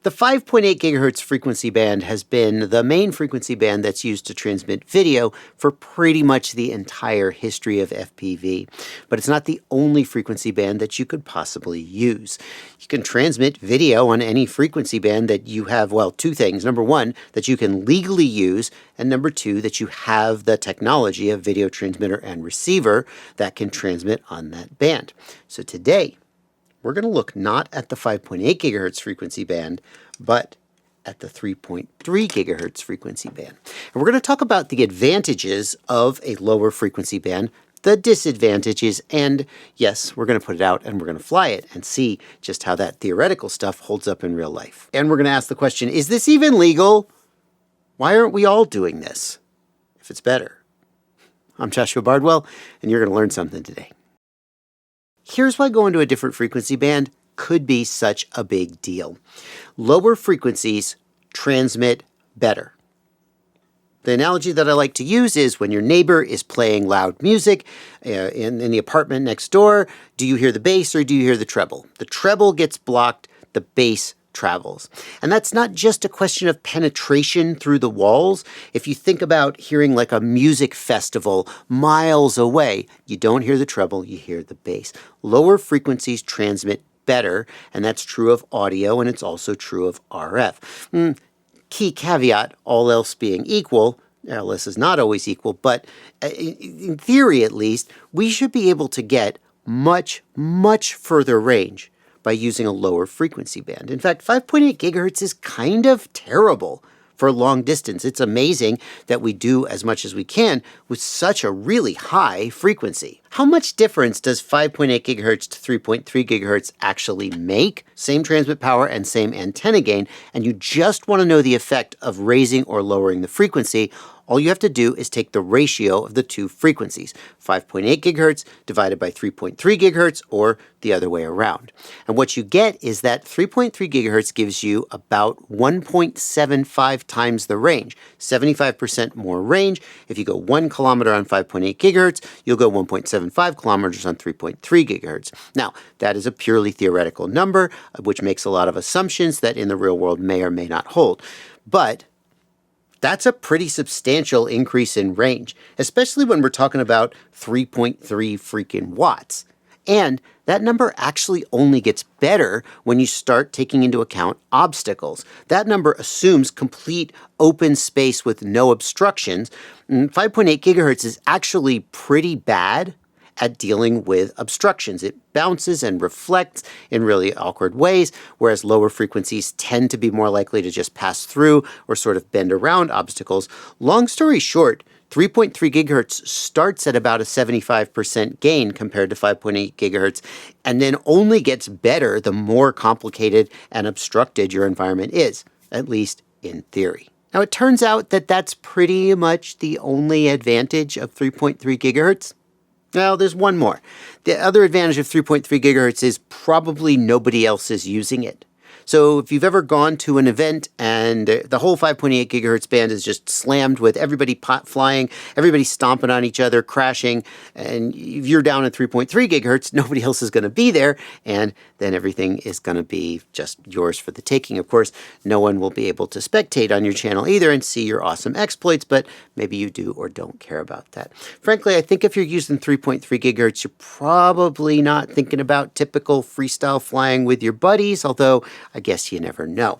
The 5.8 gigahertz frequency band has been the main frequency band that's used to transmit video for pretty much the entire history of FPV. But it's not the only frequency band that you could possibly use. You can transmit video on any frequency band that you have, well, two things. Number one, that you can legally use, and number two, that you have the technology of video transmitter and receiver that can transmit on that band. So today, we're going to look not at the 5.8 gigahertz frequency band, but at the 3.3 gigahertz frequency band. And we're going to talk about the advantages of a lower frequency band, the disadvantages, and yes, we're going to put it out and we're going to fly it and see just how that theoretical stuff holds up in real life. And we're going to ask the question, is this even legal? Why aren't we all doing this if it's better? I'm Joshua Bardwell, and you're going to learn something today. Here's why going to a different frequency band could be such a big deal. Lower frequencies transmit better. The analogy that I like to use is when your neighbor is playing loud music in the apartment next door, do you hear the bass or do you hear the treble? The treble gets blocked, the bass travels. And that's not just a question of penetration through the walls. If you think about hearing like a music festival miles away, you don't hear the treble, you hear the bass. Lower frequencies transmit better, and that's true of audio, and it's also true of RF. Key caveat, all else being equal, LS is not always equal, but in theory at least, we should be able to get much, much further range by using a lower frequency band. In fact, 5.8 gigahertz is kind of terrible for long distance. It's amazing that we do as much as we can with such a really high frequency. How much difference does 5.8 gigahertz to 3.3 gigahertz actually make? Same transmit power and same antenna gain, and you just want to know the effect of raising or lowering the frequency. All you have to do is take the ratio of the two frequencies, 5.8 gigahertz divided by 3.3 gigahertz, or the other way around. And what you get is that 3.3 gigahertz gives you about 1.75 times the range, 75% more range. If you go 1 kilometer on 5.8 gigahertz, you'll go 1.75 kilometers on 3.3 gigahertz. Now, that is a purely theoretical number, which makes a lot of assumptions that in the real world may or may not hold. But that's a pretty substantial increase in range, especially when we're talking about 3.3 freaking watts. And that number actually only gets better when you start taking into account obstacles. That number assumes complete open space with no obstructions. 5.8 gigahertz is actually pretty bad at dealing with obstructions. It bounces and reflects in really awkward ways, whereas lower frequencies tend to be more likely to just pass through or sort of bend around obstacles. Long story short, 3.3 gigahertz starts at about a 75% gain compared to 5.8 gigahertz, and then only gets better the more complicated and obstructed your environment is, at least in theory. Now, it turns out that that's pretty much the only advantage of 3.3 gigahertz. Well, there's one more. The other advantage of 3.3 gigahertz is probably nobody else is using it. So if you've ever gone to an event and the whole 5.8 gigahertz band is just slammed with everybody pot flying, everybody stomping on each other, crashing, and if you're down at 3.3 gigahertz, nobody else is going to be there, and then everything is going to be just yours for the taking. Of course, no one will be able to spectate on your channel either and see your awesome exploits, but maybe you do or don't care about that. Frankly, I think if you're using 3.3 gigahertz, you're probably not thinking about typical freestyle flying with your buddies, although I guess you never know.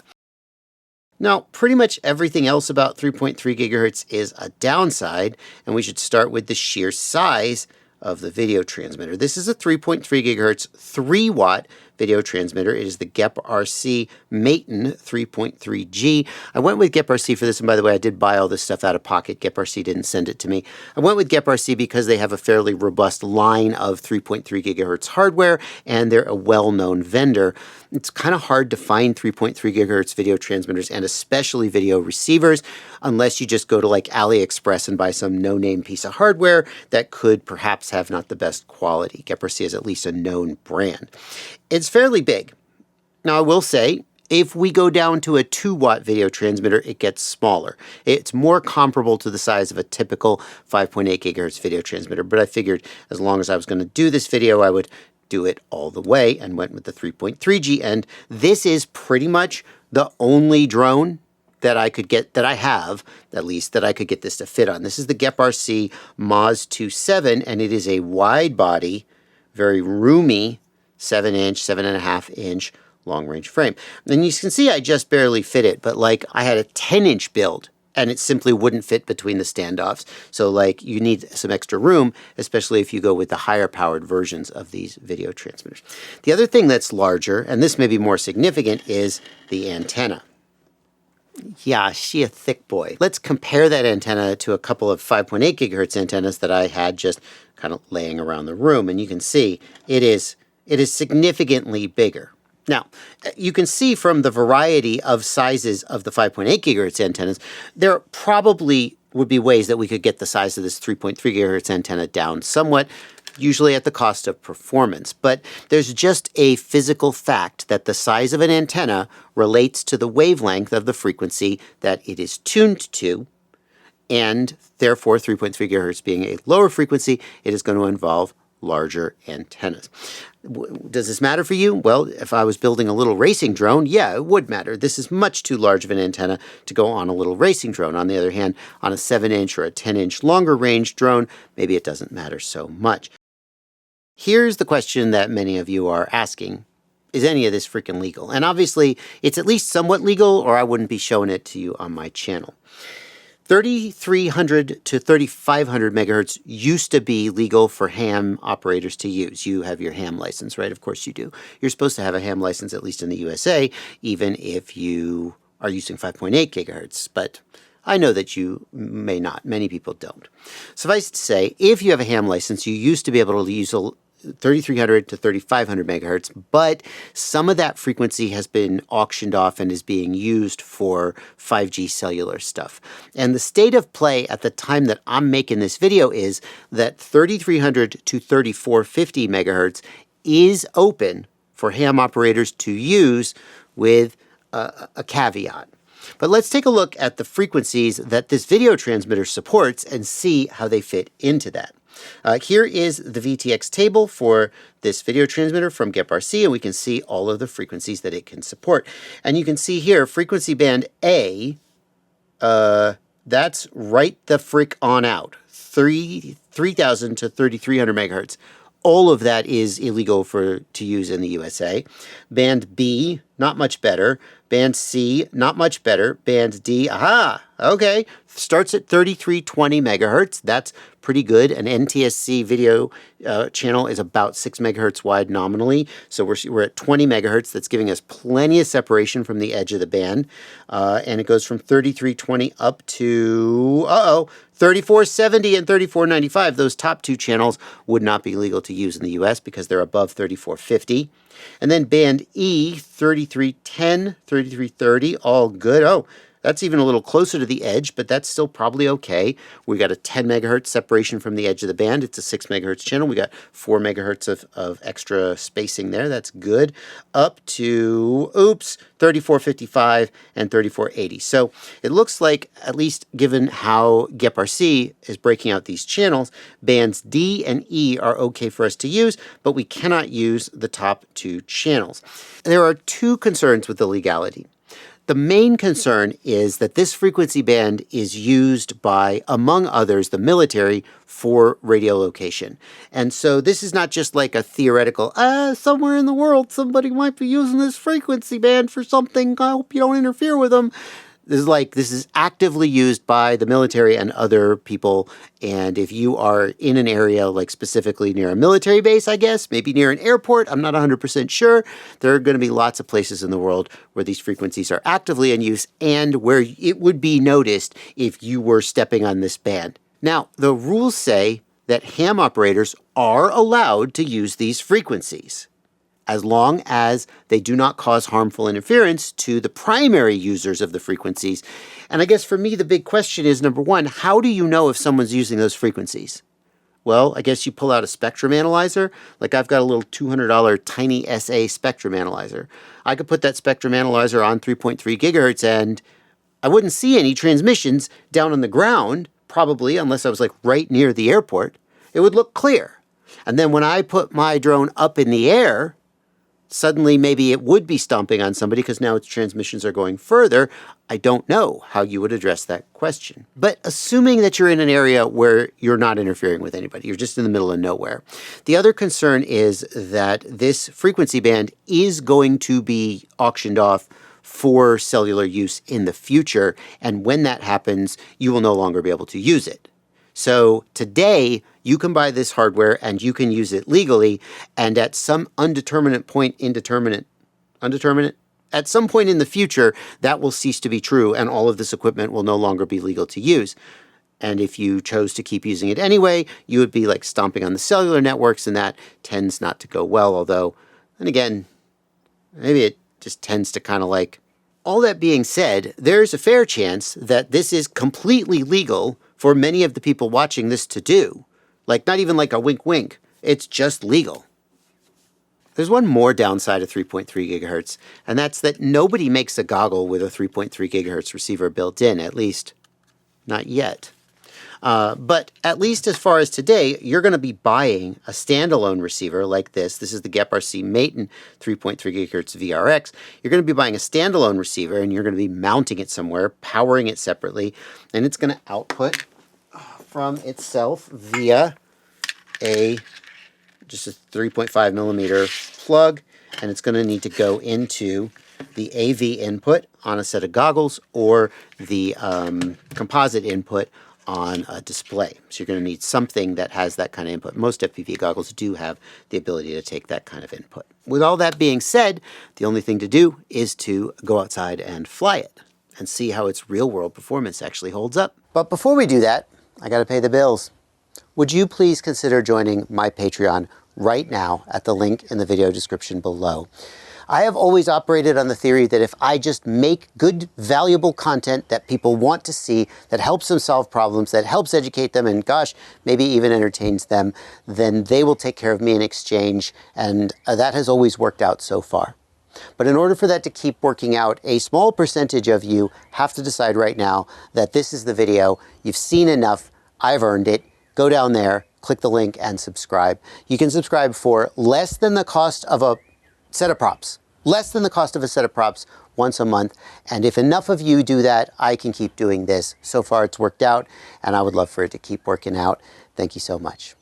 Now, pretty much everything else about 3.3 gigahertz is a downside, and we should start with the sheer size of the video transmitter. This is a 3.3 gigahertz 3-watt video transmitter. It is the GEP-RC Maton 3.3G. I went with GEP-RC for this, and by the way, I did buy all this stuff out of pocket. GEP-RC didn't send it to me. I went with GEP-RC because they have a fairly robust line of 3.3 gigahertz hardware, and they're a well-known vendor. It's kind of hard to find 3.3 gigahertz video transmitters, and especially video receivers, unless you just go to like AliExpress and buy some no-name piece of hardware that could perhaps have not the best quality. GEP-RC is at least a known brand. It's fairly big. Now, I will say, if we go down to a 2-watt video transmitter, it gets smaller. It's more comparable to the size of a typical 5.8 gigahertz video transmitter, but I figured as long as I was going to do this video, I would do it all the way and went with the 3.3G, and this is pretty much the only drone that I could get, that I have, at least, that I could get this to fit on. This is the GHz Moz 27, and it is a wide body, very roomy 7-inch, 7.5-inch long-range frame. And you can see I just barely fit it, but like I had a 10-inch build, and it simply wouldn't fit between the standoffs. So like you need some extra room, especially if you go with the higher powered versions of these video transmitters. The other thing that's larger, and this may be more significant, is the antenna. Yeah, she a thick boy. Let's compare that antenna to a couple of 5.8 gigahertz antennas that I had just kind of laying around the room. And you can see it is significantly bigger. Now, you can see from the variety of sizes of the 5.8 gigahertz antennas, there probably would be ways that we could get the size of this 3.3 gigahertz antenna down somewhat, usually at the cost of performance. But there's just a physical fact that the size of an antenna relates to the wavelength of the frequency that it is tuned to, and therefore 3.3 gigahertz being a lower frequency, it is going to involve larger antennas. Does this matter for you? Well, if I was building a little racing drone, yeah, it would matter. This is much too large of an antenna to go on a little racing drone. On the other hand, on a 7-inch or a 10-inch longer range drone, maybe it doesn't matter so much. Here's the question that many of you are asking. Is any of this freaking legal? And obviously, it's at least somewhat legal, or I wouldn't be showing it to you on my channel. 3,300 to 3,500 megahertz used to be legal for ham operators to use. You have your ham license, right? Of course you do. You're supposed to have a ham license, at least in the USA, even if you are using 5.8 gigahertz. But I know that you may not. Many people don't. Suffice to say, if you have a ham license, you used to be able to use 3,300 to 3,500 megahertz, but some of that frequency has been auctioned off and is being used for 5G cellular stuff. And the state of play at the time that I'm making this video is that 3,300 to 3,450 megahertz is open for ham operators to use with a caveat. But let's take a look at the frequencies that this video transmitter supports and see how they fit into that. Here is the VTX table for this video transmitter from GHz, and we can see all of the frequencies that it can support. And you can see here, frequency band A, that's right the frick on out, 3,000 to 3,300 megahertz. All of that is illegal to use in the USA. Band B, not much better. Band C, not much better. Band D, aha, okay, starts at 3,320 megahertz. That's pretty good. An NTSC video channel is about 6 megahertz wide nominally. So we're at 20 megahertz. That's giving us plenty of separation from the edge of the band. And it goes from 3,320 up to, 3,470 and 3,495. Those top two channels would not be legal to use in the US because they're above 3,450. And then band E, 3,310, 3,330, all good. Oh, that's even a little closer to the edge, but that's still probably okay. We got a 10 megahertz separation from the edge of the band. It's a 6 megahertz channel. We got 4 megahertz of extra spacing there. That's good. Up to, 3,455 and 3,480. So it looks like, at least given how GHz is breaking out these channels, bands D and E are okay for us to use, but we cannot use the top two channels. There are two concerns with the legality. The main concern is that this frequency band is used by, among others, the military for radiolocation. And so this is not just like a theoretical, somewhere in the world, somebody might be using this frequency band for something. I hope you don't interfere with them. This is actively used by the military and other people. And if you are in an area, like specifically near a military base, I guess, maybe near an airport, I'm not 100% sure, there are going to be lots of places in the world where these frequencies are actively in use and where it would be noticed if you were stepping on this band. Now, the rules say that ham operators are allowed to use these frequencies, as long as they do not cause harmful interference to the primary users of the frequencies. And I guess for me, the big question is, number one, how do you know if someone's using those frequencies? Well, I guess you pull out a spectrum analyzer. Like I've got a little $200 tiny SA spectrum analyzer. I could put that spectrum analyzer on 3.3 gigahertz and I wouldn't see any transmissions down on the ground, probably, unless I was like right near the airport. It would look clear. And then when I put my drone up in the air, suddenly maybe it would be stomping on somebody because now its transmissions are going further. I don't know how you would address that question. But assuming that you're in an area where you're not interfering with anybody, you're just in the middle of nowhere. The other concern is that this frequency band is going to be auctioned off for cellular use in the future. And when that happens, you will no longer be able to use it. So today, you can buy this hardware and you can use it legally, and at some undeterminate point, at some point in the future, that will cease to be true and all of this equipment will no longer be legal to use. And if you chose to keep using it anyway, you would be like stomping on the cellular networks, and that tends not to go well, although, and again, maybe it just tends to kind of like... All that being said, there's a fair chance that this is completely legal for many of the people watching this to do. Like, not even like a wink wink. It's just legal. There's one more downside of 3.3 gigahertz, and that's that nobody makes a goggle with a 3.3 gigahertz receiver built in, at least not yet. But at least as far as today, you're going to be buying a standalone receiver like this. This is the GEP-RC Maton 3.3 gigahertz VRX. You're going to be buying a standalone receiver, and you're going to be mounting it somewhere, powering it separately, and it's going to output from itself via just a 3.5 millimeter plug, and it's going to need to go into the AV input on a set of goggles or the composite input on a display. So you're going to need something that has that kind of input. Most FPV goggles do have the ability to take that kind of input. With all that being said, the only thing to do is to go outside and fly it and see how its real-world performance actually holds up. But before we do that, I got to pay the bills. Would you please consider joining my Patreon right now at the link in the video description below? I have always operated on the theory that if I just make good, valuable content that people want to see, that helps them solve problems, that helps educate them, and gosh, maybe even entertains them, then they will take care of me in exchange, and that has always worked out so far. But in order for that to keep working out, a small percentage of you have to decide right now that this is the video, you've seen enough, I've earned it, go down there, click the link, and subscribe. You can subscribe for less than the cost of a set of props. Less than the cost of a set of props once a month. And if enough of you do that, I can keep doing this. So far it's worked out, and I would love for it to keep working out. Thank you so much.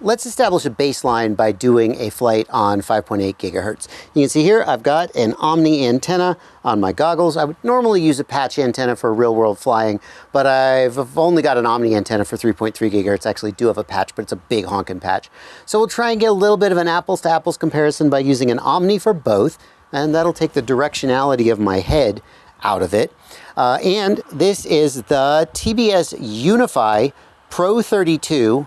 Let's establish a baseline by doing a flight on 5.8 gigahertz. You can see here I've got an Omni antenna on my goggles. I would normally use a patch antenna for real-world flying, but I've only got an Omni antenna for 3.3 gigahertz. I actually do have a patch, but it's a big honking patch. So we'll try and get a little bit of an apples-to-apples comparison by using an Omni for both, and that'll take the directionality of my head out of it. And this is the TBS Unify Pro 32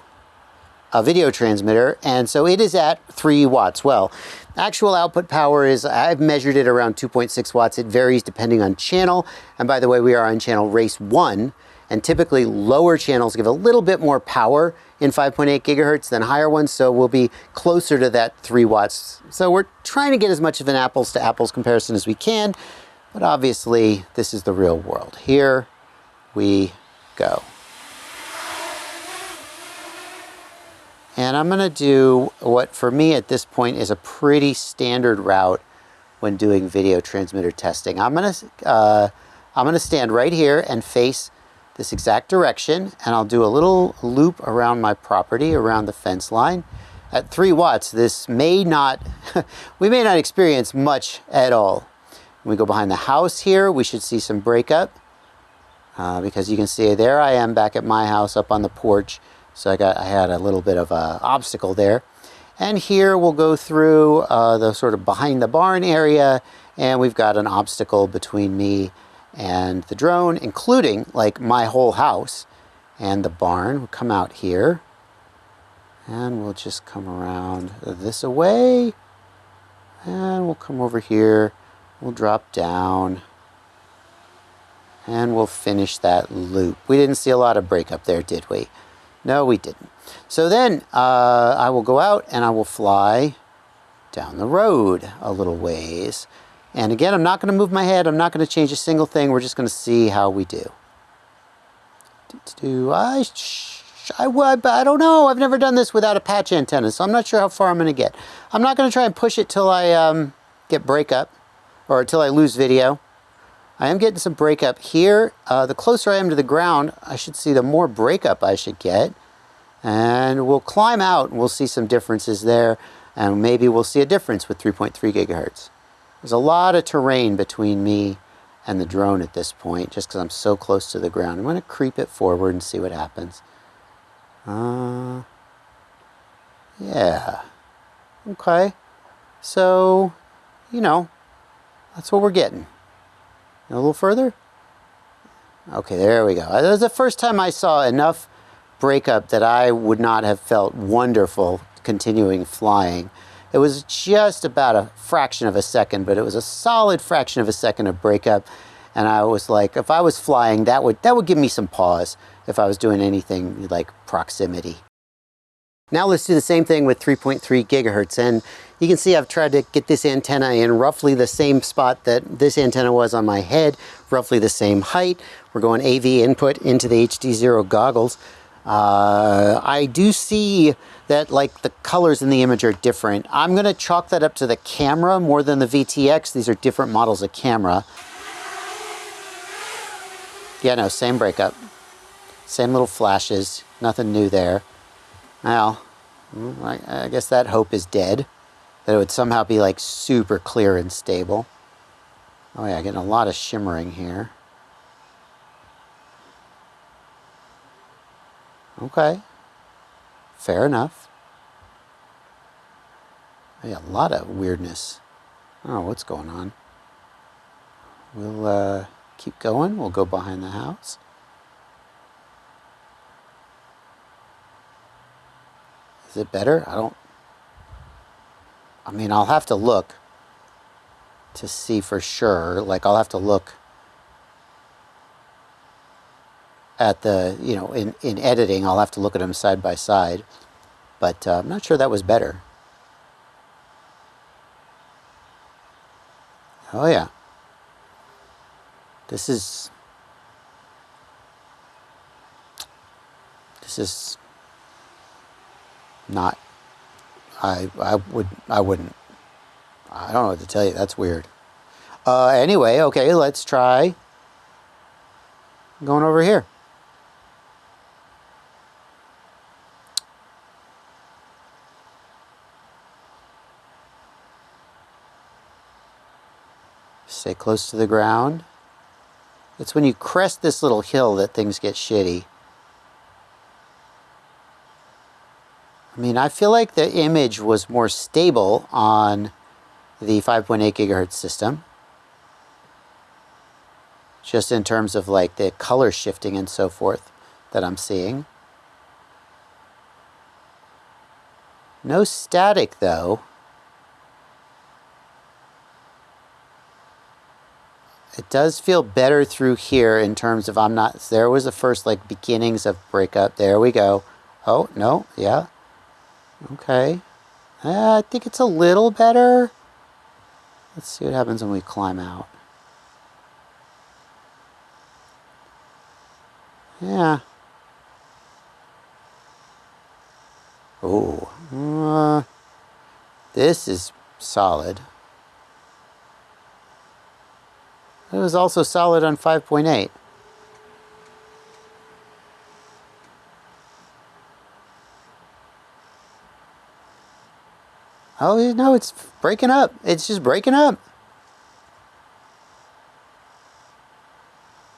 a video transmitter, and so it is at 3 watts. Well, actual output power is, I've measured it around 2.6 watts. It varies depending on channel, and by the way, we are on channel race 1, and typically lower channels give a little bit more power in 5.8 gigahertz than higher ones, so we'll be closer to that 3 watts. So we're trying to get as much of an apples to apples comparison as we can, but obviously this is the real world. Here we go. And I'm going to do what for me at this point is a pretty standard route when doing video transmitter testing. I'm going to stand right here and face this exact direction, and I'll do a little loop around my property, around the fence line. At 3 watts, this may not, we may not experience much at all. When we go behind the house here, we should see some breakup, because you can see there I am back at my house up on the porch. So I had a little bit of an obstacle there. And here we'll go through the sort of behind the barn area, and we've got an obstacle between me and the drone, including like my whole house and the barn. We'll come out here, and we'll just come around this away, and we'll come over here, we'll drop down, and we'll finish that loop. We didn't see a lot of breakup there, did we? No, we didn't. So then I will go out and I will fly down the road a little ways. And again, I'm not going to move my head. I'm not going to change a single thing. We're just going to see how we do. I I don't know. I've never done this without a patch antenna, so I'm not sure how far I'm going to get. I'm not going to try and push it till I get breakup, or till I lose video. I am getting some breakup here. The closer I am to the ground, I should see the more breakup I should get. And we'll climb out and we'll see some differences there. And maybe we'll see a difference with 3.3 gigahertz. There's a lot of terrain between me and the drone at this point, just because I'm so close to the ground. I'm going to creep it forward and see what happens. Yeah. Okay. So, you know, that's what we're getting. A little further? Okay, there we go. That was the first time I saw enough breakup that I would not have felt wonderful continuing flying. It was just about a fraction of a second, but it was a solid fraction of a second of breakup. And I was like, if I was flying, that would give me some pause if I was doing anything like proximity. Now let's do the same thing with 3.3 gigahertz. And you can see I've tried to get this antenna in roughly the same spot that this antenna was on my head, roughly the same height. We're going AV input into the HD0 goggles. I do see that like the colors in the image are different. I'm going to chalk that up to the camera more than the VTX. These are different models of camera. Yeah, no, same breakup. Same little flashes. Nothing new there. Well, I guess that hope is dead. That it would somehow be like super clear and stable. Oh yeah, getting a lot of shimmering here. Okay. Fair enough. Yeah, a lot of weirdness. I don't know what's going on. We'll keep going. We'll go behind the house. Is it better? I mean, I'll have to look to see for sure. Like, I'll have to look at the, you know, in editing, I'll have to look at them side by side. But I'm not sure that was better. Oh, yeah. This is not, I wouldn't. I don't know what to tell you. That's weird. Anyway, okay, let's try going over here. Stay close to the ground. It's when you crest this little hill that things get shitty. I mean, I feel like the image was more stable on the 5.8 gigahertz system. Just in terms of like the color shifting and so forth that I'm seeing. No static though. It does feel better through here in terms of there was the first like beginnings of breakup. There we go. Oh, no, yeah. Okay. I think it's a little better. Let's see what happens when we climb out. Yeah. Oh. This is solid. It was also solid on 5.8. Oh, no, it's breaking up. It's just breaking up.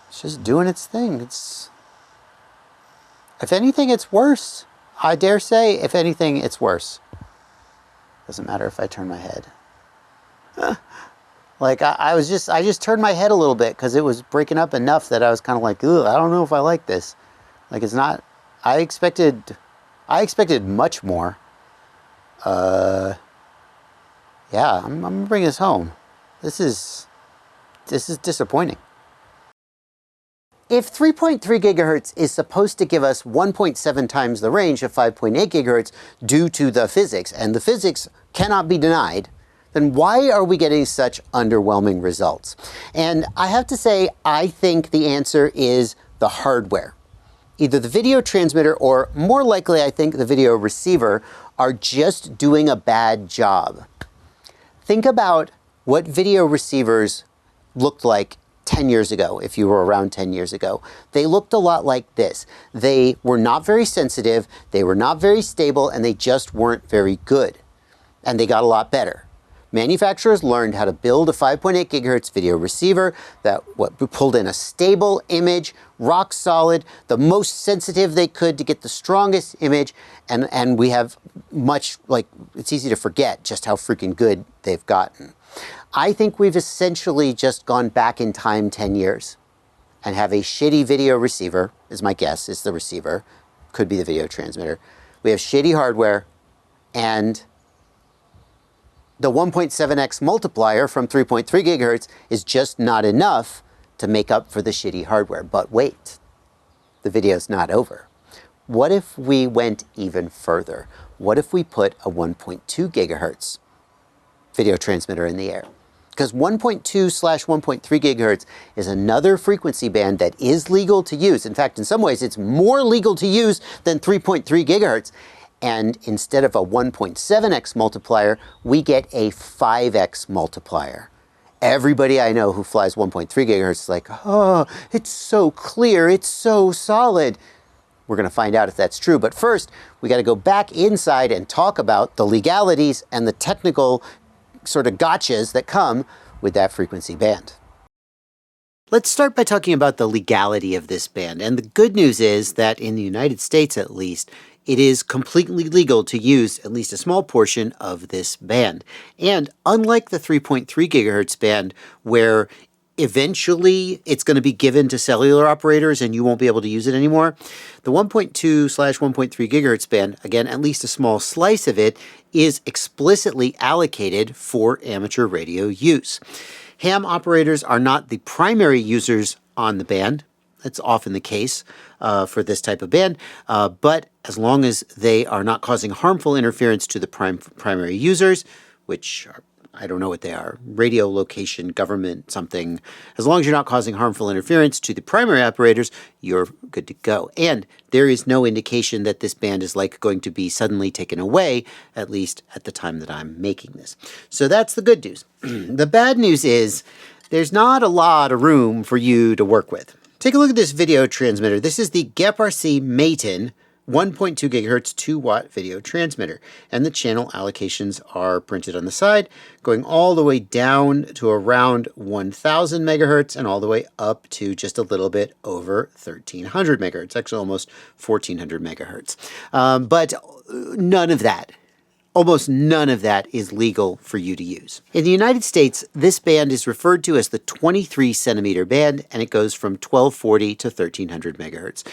It's just doing its thing. If anything, it's worse. I dare say, if anything, it's worse. Doesn't matter if I turn my head. Like, I just turned my head a little bit because it was breaking up enough that I was kind of like, ugh, I don't know if I like this. Like, it's not, I expected much more. Yeah, I'm gonna bring this home. This is disappointing. If 3.3 gigahertz is supposed to give us 1.7 times the range of 5.8 gigahertz due to the physics, and the physics cannot be denied, then why are we getting such underwhelming results? And I have to say, I think the answer is the hardware. Either the video transmitter or, more likely, I think, the video receiver are just doing a bad job. Think about what video receivers looked like 10 years ago, if you were around 10 years ago. They looked a lot like this. They were not very sensitive, they were not very stable, and they just weren't very good. And they got a lot better. Manufacturers learned how to build a 5.8 gigahertz video receiver that pulled in a stable image, rock solid, the most sensitive they could to get the strongest image, and we have much, like, it's easy to forget just how freaking good they've gotten. I think we've essentially just gone back in time 10 years and have a shitty video receiver, is my guess, is the receiver, could be the video transmitter. We have shitty hardware, and the 1.7x multiplier from 3.3 gigahertz is just not enough to make up for the shitty hardware. But wait, the video's not over. What if we went even further? What if we put a 1.2 gigahertz video transmitter in the air? Because 1.2/1.3 gigahertz is another frequency band that is legal to use. In fact, in some ways, it's more legal to use than 3.3 gigahertz. And instead of a 1.7x multiplier, we get a 5x multiplier. Everybody I know who flies 1.3 gigahertz is like, oh, it's so clear, it's so solid. We're going to find out if that's true. But first, we got to go back inside and talk about the legalities and the technical sort of gotchas that come with that frequency band. Let's start by talking about the legality of this band. And the good news is that in the United States, at least, it is completely legal to use at least a small portion of this band. And unlike the 3.3 gigahertz band, where eventually it's going to be given to cellular operators and you won't be able to use it anymore, the 1.2/1.3 gigahertz band, again, at least a small slice of it, is explicitly allocated for amateur radio use. Ham operators are not the primary users on the band. That's often the case for this type of band, but as long as they are not causing harmful interference to the primary users, which are, I don't know what they are, radio location, government, something, as long as you're not causing harmful interference to the primary operators, you're good to go. And there is no indication that this band is going to be suddenly taken away, at least at the time that I'm making this. So that's the good news. The bad news is there's not a lot of room for you to work with. Take a look at this video transmitter. This is the GEP-RC Maton 1.2 gigahertz 2-watt video transmitter. And the channel allocations are printed on the side, going all the way down to around 1000 megahertz and all the way up to just a little bit over 1300 megahertz, actually almost 1400 megahertz. But none of that, almost none of that is legal for you to use. In the United States, this band is referred to as the 23 centimeter band, and it goes from 1240 to 1300 megahertz,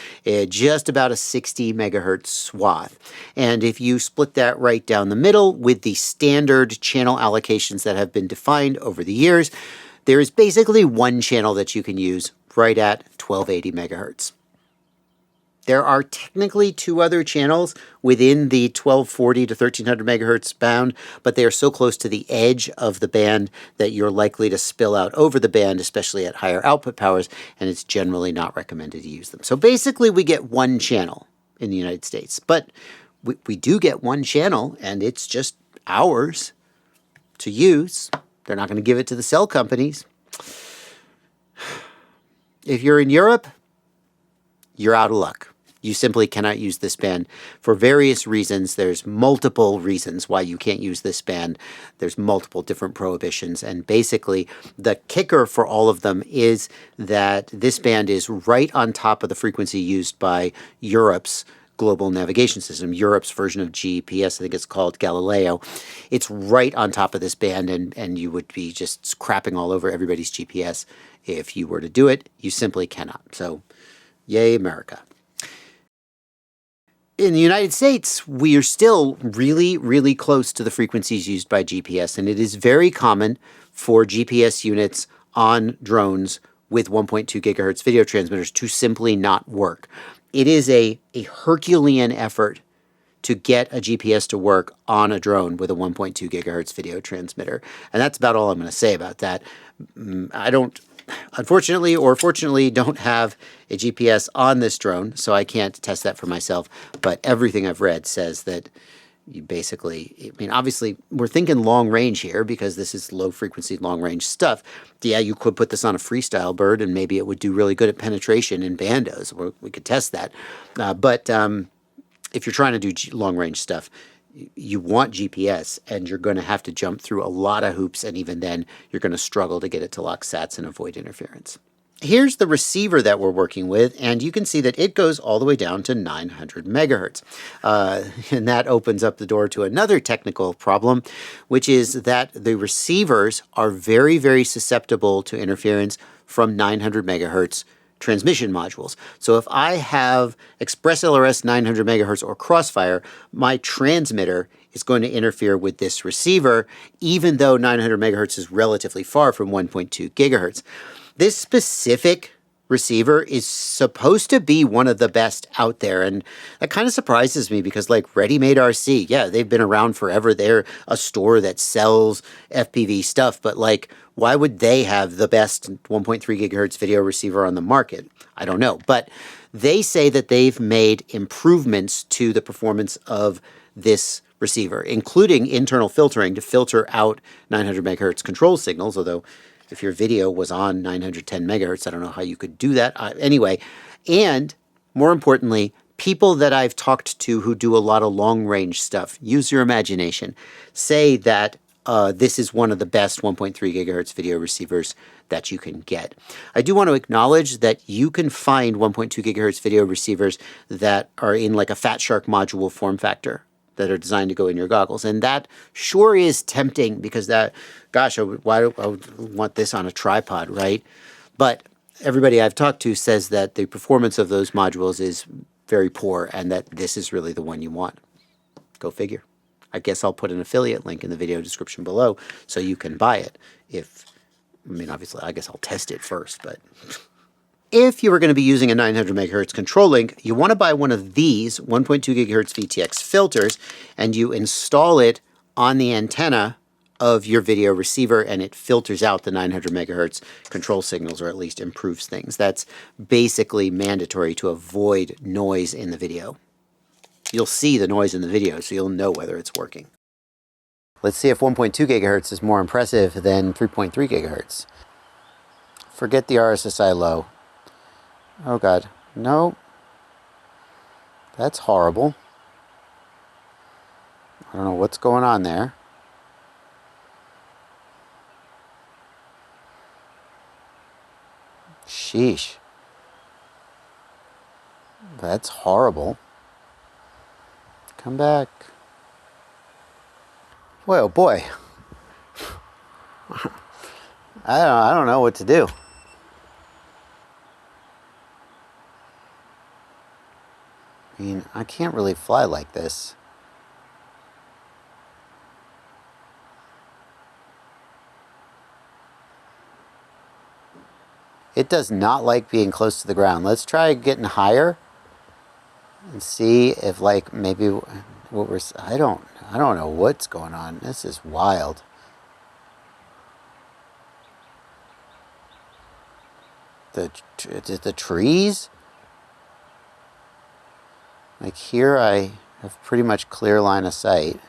just about a 60 megahertz swath. And if you split that right down the middle with the standard channel allocations that have been defined over the years, there is basically one channel that you can use right at 1280 megahertz. There are technically two other channels within the 1240 to 1300 megahertz band, but they are so close to the edge of the band that you're likely to spill out over the band, especially at higher output powers, and it's generally not recommended to use them. So basically we get one channel in the United States, but we do get one channel, and it's just ours to use. They're not going to give it to the cell companies. If you're in Europe, you're out of luck. You simply cannot use this band for various reasons. There's multiple reasons why you can't use this band. There's multiple different prohibitions. And basically, the kicker for all of them is that this band is right on top of the frequency used by Europe's global navigation system, Europe's version of GPS, I think it's called Galileo. It's right on top of this band, and you would be just crapping all over everybody's GPS if you were to do it. You simply cannot. So, yay, America. In the United States, we are still really, really close to the frequencies used by GPS, and it is very common for GPS units on drones with 1.2 gigahertz video transmitters to simply not work. It is a Herculean effort to get a GPS to work on a drone with a 1.2 gigahertz video transmitter. And that's about all I'm going to say about that. I don't unfortunately or fortunately, don't have a GPS on this drone, so I can't test that for myself. But everything I've read says that you basically, I mean, obviously, we're thinking long range here because this is low frequency, long range stuff. Yeah, you could put this on a freestyle bird and maybe it would do really good at penetration in bandos. We could test that. But if you're trying to do long range stuff, you want GPS, and you're going to have to jump through a lot of hoops, and even then, you're going to struggle to get it to lock sats and avoid interference. Here's the receiver that we're working with, and you can see that it goes all the way down to 900 megahertz. And that opens up the door to another technical problem, which is that the receivers are very, very susceptible to interference from 900 megahertz transmission modules. So if I have ExpressLRS 900 megahertz or Crossfire, my transmitter is going to interfere with this receiver, even though 900 megahertz is relatively far from 1.2 gigahertz. This specific receiver is supposed to be one of the best out there, and that kind of surprises me because, like, Ready Made RC, yeah, they've been around forever. They're a store that sells FPV stuff, but, like, why would they have the best 1.3 gigahertz video receiver on the market? I don't know, but they say that they've made improvements to the performance of this receiver, including internal filtering to filter out 900 megahertz control signals, although if your video was on 910 megahertz, I don't know how you could do that. Anyway, and more importantly, people that I've talked to who do a lot of long-range stuff, use your imagination, say that this is one of the best 1.3 gigahertz video receivers that you can get. I do want to acknowledge that you can find 1.2 gigahertz video receivers that are in like a Fat Shark module form factor that are designed to go in your goggles. And that sure is tempting because that, gosh, I would want this on a tripod, right? But everybody I've talked to says that the performance of those modules is very poor and that this is really the one you want. Go figure. I guess I'll put an affiliate link in the video description below so you can buy it. Obviously, I guess I'll test it first, but if you were going to be using a 900 megahertz control link, you want to buy one of these 1.2 gigahertz VTX filters, and you install it on the antenna of your video receiver, and it filters out the 900 megahertz control signals, or at least improves things. That's basically mandatory to avoid noise in the video. You'll see the noise in the video, so you'll know whether it's working. Let's see if 1.2 gigahertz is more impressive than 3.3 gigahertz. Forget the RSSI low. Oh God, no. That's horrible. I don't know what's going on there. Sheesh. That's horrible. Come back. Well, boy. I don't know what to do. I mean, I can't really fly like this. It does not like being close to the ground. Let's try getting higher and see if, like, maybe what we're... I don't know what's going on. This is wild. The trees? Like here I have pretty much clear line of sight.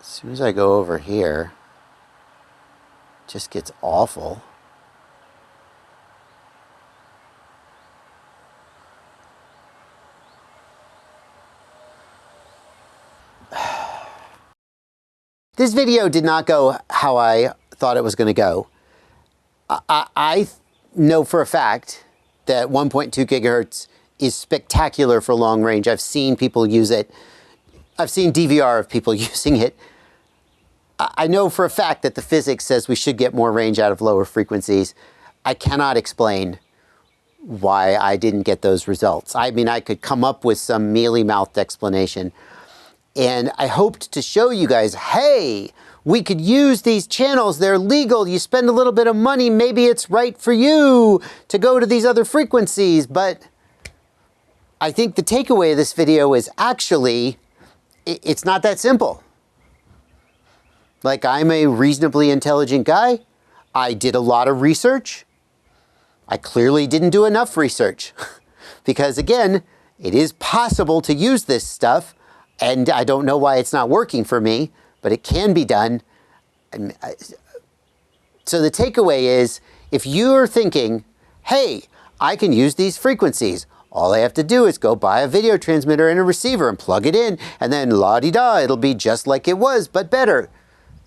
As soon as I go over here, it just gets awful. This video did not go how I thought it was going to go. I know for a fact that 1.2 gigahertz is spectacular for long range. I've seen people use it. I've seen DVR of people using it. I know for a fact that the physics says we should get more range out of lower frequencies. I cannot explain why I didn't get those results. I mean, I could come up with some mealy-mouthed explanation. And I hoped to show you guys, hey, we could use these channels. They're legal. You spend a little bit of money. Maybe it's right for you to go to these other frequencies. But I think the takeaway of this video is actually, it's not that simple. Like, I'm a reasonably intelligent guy. I did a lot of research. I clearly didn't do enough research because, again, it is possible to use this stuff, and I don't know why it's not working for me, but it can be done. So the takeaway is, if you're thinking, hey, I can use these frequencies, all I have to do is go buy a video transmitter and a receiver and plug it in, and then la-di-da, it'll be just like it was, but better.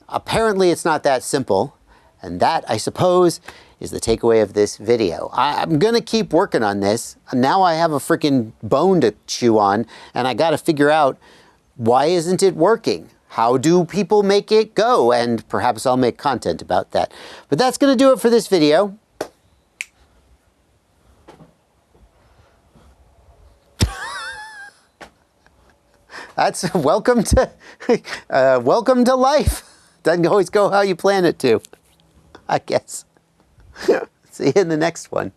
Apparently, it's not that simple, and that, I suppose, is the takeaway of this video. I'm gonna keep working on this. Now I have a freaking bone to chew on, and I gotta figure out, why isn't it working? How do people make it go? And perhaps I'll make content about that. But that's gonna do it for this video. That's welcome to life. Doesn't always go how you plan it to, I guess. See you in the next one.